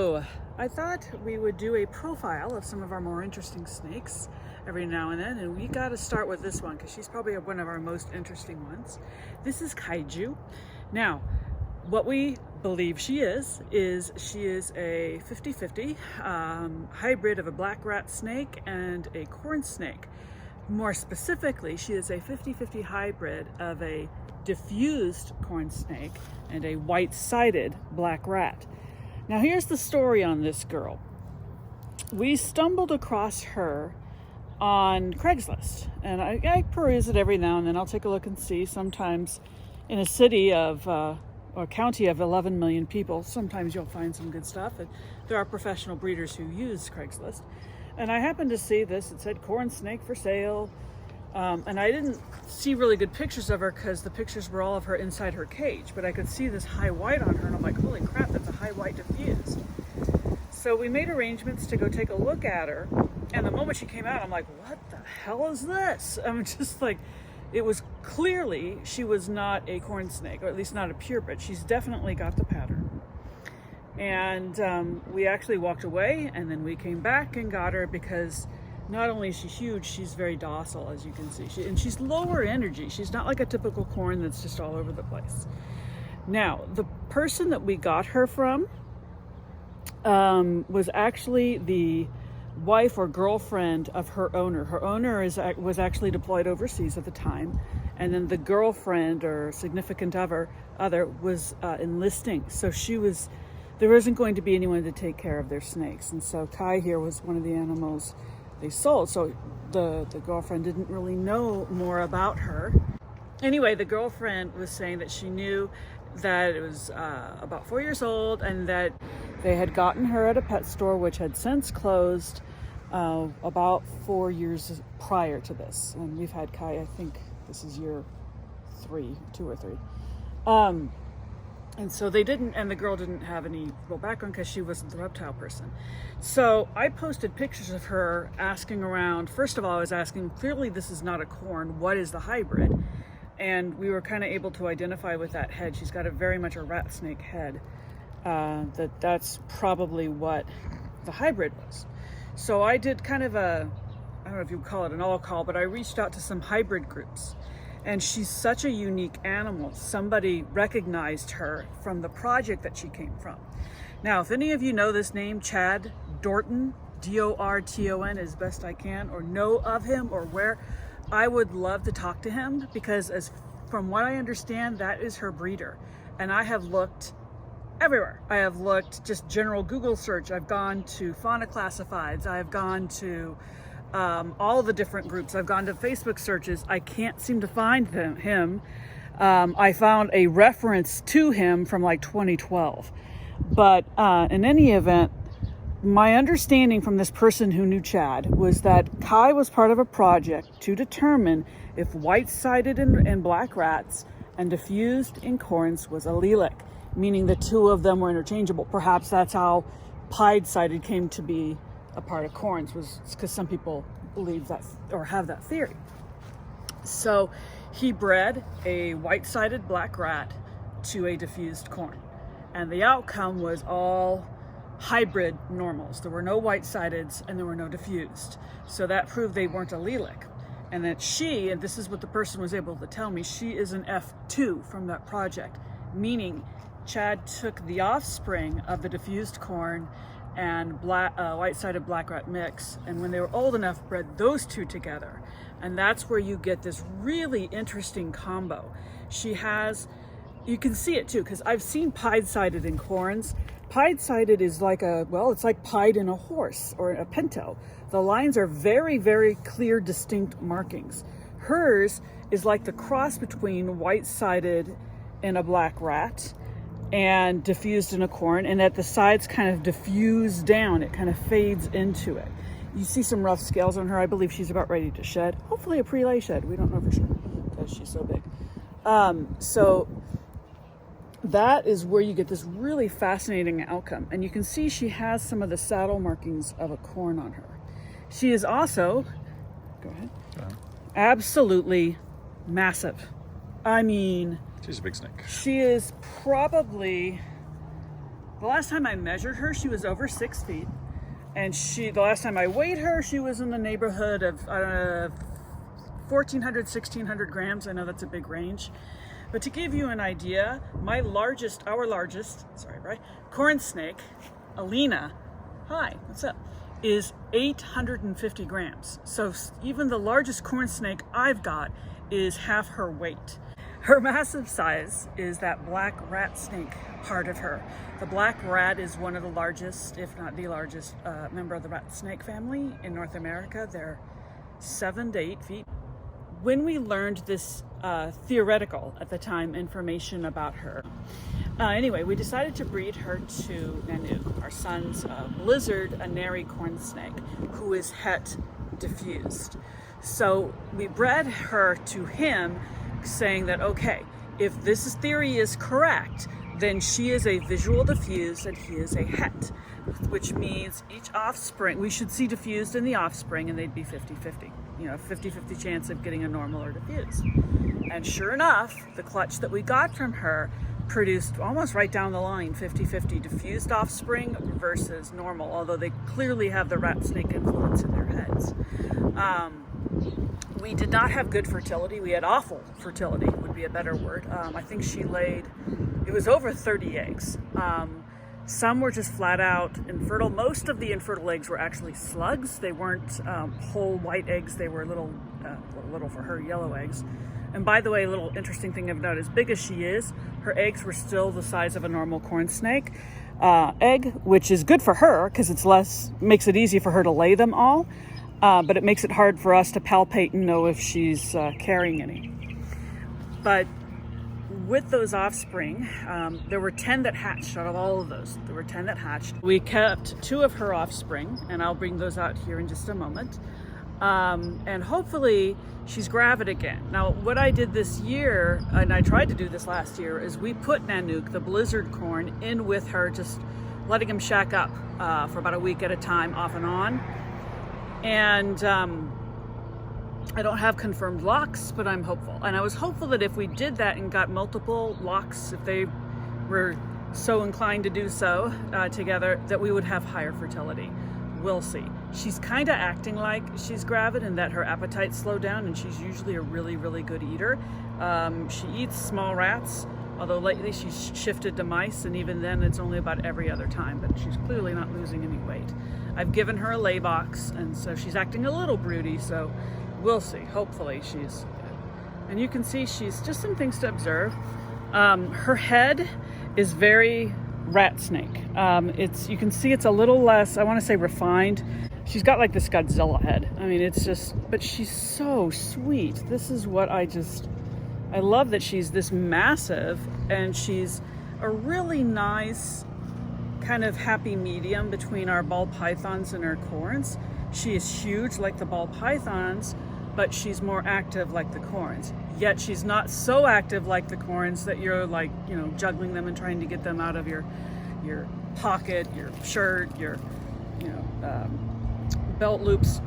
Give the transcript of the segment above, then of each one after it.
So I thought we would do a profile of some of our more interesting snakes every now and then, and we got to start with this one because she's probably one of our most interesting ones. This is Kaiju. Now, what we believe she is she is a 50-50 hybrid of a black rat snake and a corn snake. More specifically, she is a 50-50 hybrid of a diffused corn snake and a white-sided black rat. Now here's the story on this girl. We stumbled across her on Craigslist, and I peruse it every now and then. I'll take a look and see. Sometimes in a city of or county of 11 million people, sometimes you'll find some good stuff, and there are professional breeders who use Craigslist. And I happened to see this. It said corn snake for sale. And I didn't see really good pictures of her because the pictures were all of her inside her cage, but I could see this high white on her and I'm like, holy crap, that's a high white diffused. So we made arrangements to go take a look at her, and the moment she came out, I'm like, what the hell is this? I'm just like, it was clearly she was not a corn snake, or at least not a purebred. She's definitely got the pattern. And we actually walked away, and then we came back and got her because not only is she huge, she's very docile, as you can see. And she's lower energy. She's not like a typical corn that's just all over the place. Now, the person that we got her from was actually the wife or girlfriend of her owner. Her owner was actually deployed overseas at the time. And then the girlfriend or significant other was enlisting. So there isn't going to be anyone to take care of their snakes. And so Kai here was one of the animals they sold. So the girlfriend didn't really know more about her. Anyway, the girlfriend was saying that she knew that it was about 4 years old and that they had gotten her at a pet store which had since closed about 4 years prior to this. And we've had Kai, I think this is year 2 or 3. And so they didn't, and the girl didn't have any real background because she wasn't the reptile person. So I posted pictures of her asking around. First of all, I was asking, clearly this is not a corn. What is the hybrid? And we were kind of able to identify with that head. She's got very much a rat snake head. That's probably what the hybrid was. So I did kind of I don't know if you would call it an all call, but I reached out to some hybrid groups. And she's such a unique animal. Somebody recognized her from the project that she came from. Now, if any of you know this name, Chad Dorton, D-O-R-T-O-N, as best I can, or know of him or where, I would love to talk to him because from what I understand, that is her breeder. And I have looked everywhere. I have looked just general Google search. I've gone to fauna classifieds. I've gone to all the different groups. I've gone to Facebook searches. I can't seem to find him. I found a reference to him from like 2012. But in any event, my understanding from this person who knew Chad was that Kai was part of a project to determine if white-sided in black rats and diffused in corns was allelic, meaning the two of them were interchangeable. Perhaps that's how piedsided came to be a part of corns, was because some people believe that or have that theory. So he bred a white-sided black rat to a diffused corn, and the outcome was all hybrid normals. There were no white-sideds and there were no diffused. So that proved they weren't allelic, and that she, and this is what the person was able to tell me, she is an F2 from that project, meaning Chad took the offspring of the diffused corn and white-sided black rat mix, and when they were old enough, bred those two together. And that's where you get this really interesting combo. She has, you can see it too, because I've seen pied-sided in corns. Pied-sided is like it's like pied in a horse or a pinto. The lines are very, very clear, distinct markings. Hers is like the cross between white-sided and a black rat and diffused in a corn, and at the sides kind of diffuse down. It kind of fades into it. You see some rough scales on her. I believe she's about ready to shed. Hopefully a pre-lay shed. We don't know for sure because she's so big. So that is where you get this really fascinating outcome. And you can see she has some of the saddle markings of a corn on her. She is also, go ahead, absolutely massive. I mean, she's a big snake. She is probably The last time I measured her, she was over 6 feet. And the last time I weighed her, she was in the neighborhood of 1,400, 1,600 grams. I know that's a big range. But to give you an idea, our largest, corn snake, Alina, hi, what's up, is 850 grams. So even the largest corn snake I've got is half her weight. Her massive size is that black rat snake part of her. The black rat is one of the largest, if not the largest, member of the rat snake family in North America. They're 7 to 8 feet. When we learned this theoretical, at the time, information about her, anyway, we decided to breed her to Nanuq, our son's blizzard anery corn snake, who is het diffused. So we bred her to him, saying that, okay, if this theory is correct, then she is a visual diffused and he is a het, which means each offspring, we should see diffused in the offspring and they'd be 50-50. 50-50 chance of getting a normal or diffused. And sure enough, the clutch that we got from her produced almost right down the line 50-50 diffused offspring versus normal, although they clearly have the rat snake influence in their heads. We did not have good fertility. We had awful fertility, would be a better word. I think she laid, it was over 30 eggs. Some were just flat out infertile. Most of the infertile eggs were actually slugs. They weren't whole white eggs. They were little for her, yellow eggs. And by the way, a little interesting thing of note, as big as she is, her eggs were still the size of a normal corn snake egg, which is good for her because makes it easy for her to lay them all. But it makes it hard for us to palpate and know if she's carrying any. But with those offspring, there were 10 that hatched out of all of those. There were 10 that hatched. We kept 2 of her offspring, and I'll bring those out here in just a moment. And hopefully she's gravid again. Now, what I did this year, and I tried to do this last year, is we put Nanuq, the blizzard corn, in with her, just letting him shack up for about a week at a time, off and on. And I don't have confirmed locks, but I'm hopeful. And I was hopeful that if we did that and got multiple locks, if they were so inclined to do so together, that we would have higher fertility. We'll see. She's kind of acting like she's gravid and that her appetite slowed down, and she's usually a really, really good eater. She eats small rats, although lately she's shifted to mice, and even then it's only about every other time, but she's clearly not losing any weight. I've given her a lay box, and so she's acting a little broody, so we'll see. Hopefully she's good. And you can see she's just some things to observe. Her head is very rat snake. You can see it's a little less, I want to say, refined. She's got like this Godzilla head. I mean, but she's so sweet. This is what I love, that she's this massive, and she's a really nice kind of happy medium between our ball pythons and our corns. She is huge like the ball pythons, but she's more active like the corns. Yet she's not so active like the corns that you're like, juggling them and trying to get them out of your pocket, your shirt, your, belt loops.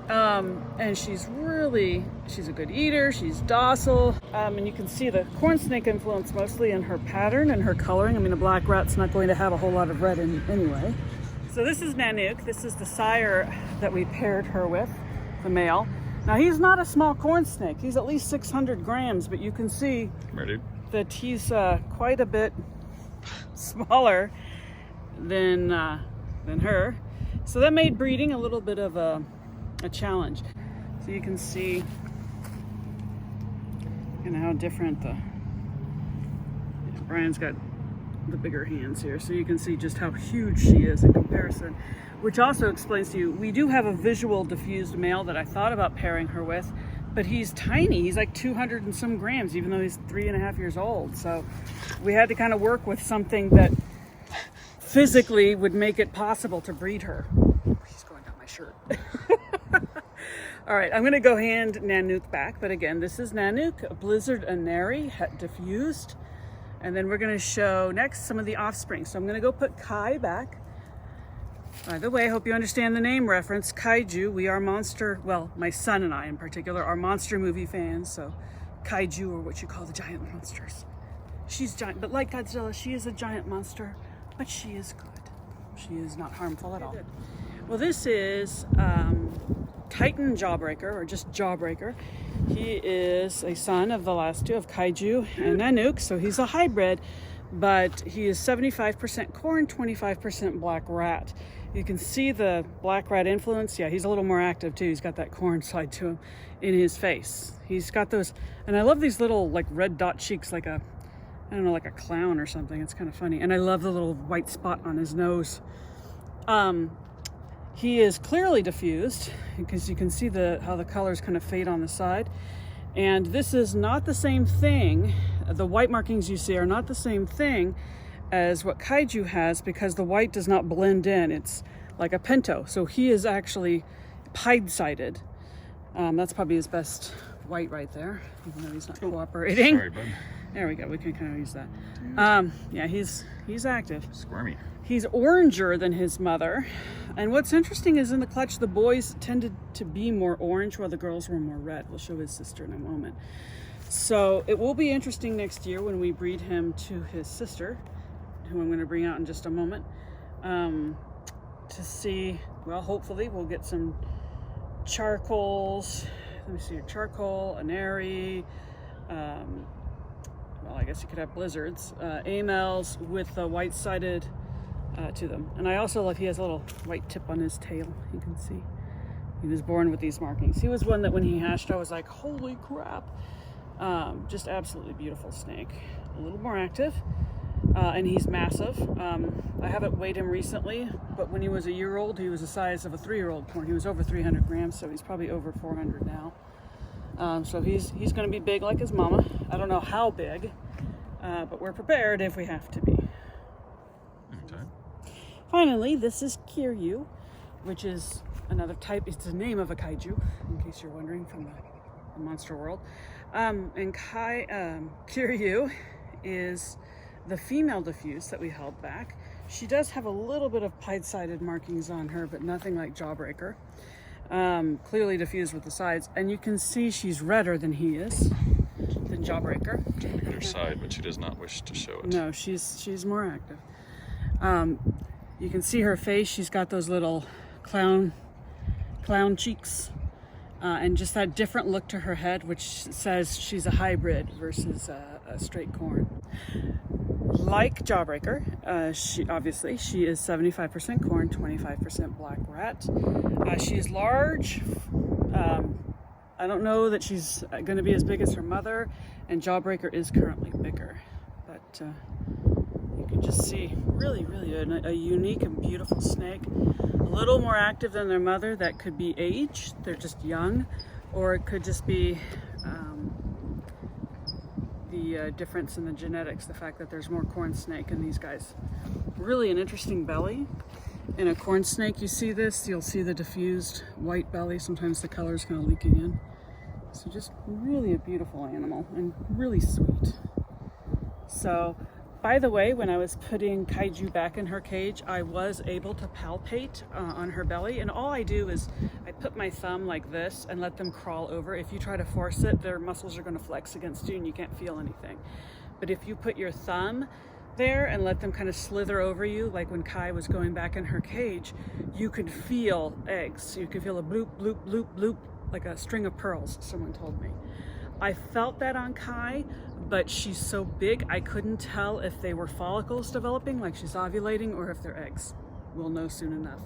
And she's a good eater. She's docile. And you can see the corn snake influence mostly in her pattern and her coloring. I mean, a black rat's not going to have a whole lot of red in anyway. So this is Nanuq. This is the sire that we paired her with, the male. Now, he's not a small corn snake. He's at least 600 grams, but you can see that he's quite a bit smaller than her. So that made breeding a little bit of a challenge. So you can see how different Brian's got the bigger hands here, so you can see just how huge she is in comparison, which also explains to you, we do have a visual diffused male that I thought about pairing her with, but he's tiny. He's like 200 and some grams, even though he's 3.5 years old. So we had to kind of work with something that physically would make it possible to breed her. She's going down my shirt. All right, I'm going to go hand Nanuq back, but again, this is Nanuq, a blizzard anery, het diffused. And then we're going to show next some of the offspring. So I'm going to go put Kai back. By the way, I hope you understand the name reference. Kaiju, we are monster, well, my son and I in particular are monster movie fans. So Kaiju are what you call the giant monsters. She's giant, but like Godzilla, she is a giant monster. but she is good. She is not harmful at all. Well, this is Titan Jawbreaker, or just Jawbreaker. He is a son of the last two, of Kaiju and Nanuq, so he's a hybrid, but he is 75% corn, 25% black rat. You can see the black rat influence. Yeah, he's a little more active too. He's got that corn side to him in his face. He's got those, and I love these little like red dot cheeks, like a, I don't know, like a clown or something. It's kind of funny. And I love the little white spot on his nose. He is clearly diffused because you can see how the colors kind of fade on the side. And this is not the same thing. The white markings you see are not the same thing as what Kaiju has, because the white does not blend in. It's like a pinto. So he is actually piedsided. That's probably his best white right there, even though he's not cooperating. Sorry, bud. There we go. We can kind of use that. Yeah, he's active. Squirmy. He's oranger than his mother. And what's interesting is in the clutch, the boys tended to be more orange while the girls were more red. We'll show his sister in a moment. So it will be interesting next year when we breed him to his sister, who I'm going to bring out in just a moment, to see, well, hopefully we'll get some charcoals. Let me see here, charcoal, anery, well, I guess you could have blizzards, amels with the white-sided to them. And I also love, he has a little white tip on his tail, you can see. He was born with these markings. He was one that when he hatched, I was like, holy crap. Just absolutely beautiful snake. A little more active, and he's massive. I haven't weighed him recently, but when he was a year old, he was the size of a 3-year-old corn. He was over 300 grams, so he's probably over 400 now. So he's going to be big like his mama. I don't know how big, but we're prepared if we have to be. Okay. Finally, this is Kiryu, which is another type. It's the name of a kaiju, in case you're wondering, from the monster world. And Kiryu is the female diffuse that we held back. She does have a little bit of piedsided markings on her, but nothing like Jawbreaker. Clearly diffused with the sides, and you can see she's redder than he is, than Jawbreaker. Look at her side, but she does not wish to show it. No, she's more active. You can see her face. She's got those little clown cheeks, and just that different look to her head, which says she's a hybrid versus a straight corn. Like Jawbreaker, she is 75% corn, 25% black rat. She is large. I don't know that she's going to be as big as her mother, and Jawbreaker is currently bigger. But you can just see really a unique and beautiful snake. A little more active than their mother. That could be age, they're just young, or it could just be the difference in the genetics, the fact that there's more corn snake in these guys. Really an interesting belly. In a corn snake, you see this, you'll see the diffused white belly. Sometimes the color is kind of leaking in. So just really a beautiful animal and really sweet. So, by the way, when I was putting Kaiju back in her cage, I was able to palpate on her belly. And all I do is I put my thumb like this and let them crawl over. If you try to force it, their muscles are going to flex against you and you can't feel anything. But if you put your thumb there and let them kind of slither over you, like when Kai was going back in her cage, you could feel eggs. You could feel a bloop, bloop, bloop, bloop, like a string of pearls, someone told me. I felt that on Kai, but she's so big I couldn't tell if they were follicles developing, like she's ovulating, or if they're eggs. We'll know soon enough.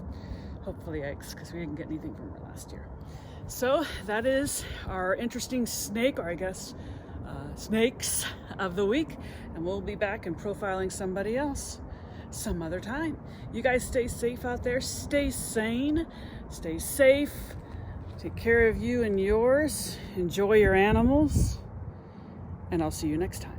Hopefully eggs, because we didn't get anything from her last year. So that is our interesting snake, or I guess snakes of the week, and we'll be back and profiling somebody else some other time. You guys stay safe out there, stay sane, stay safe, take care of you and yours, enjoy your animals, and I'll see you next time.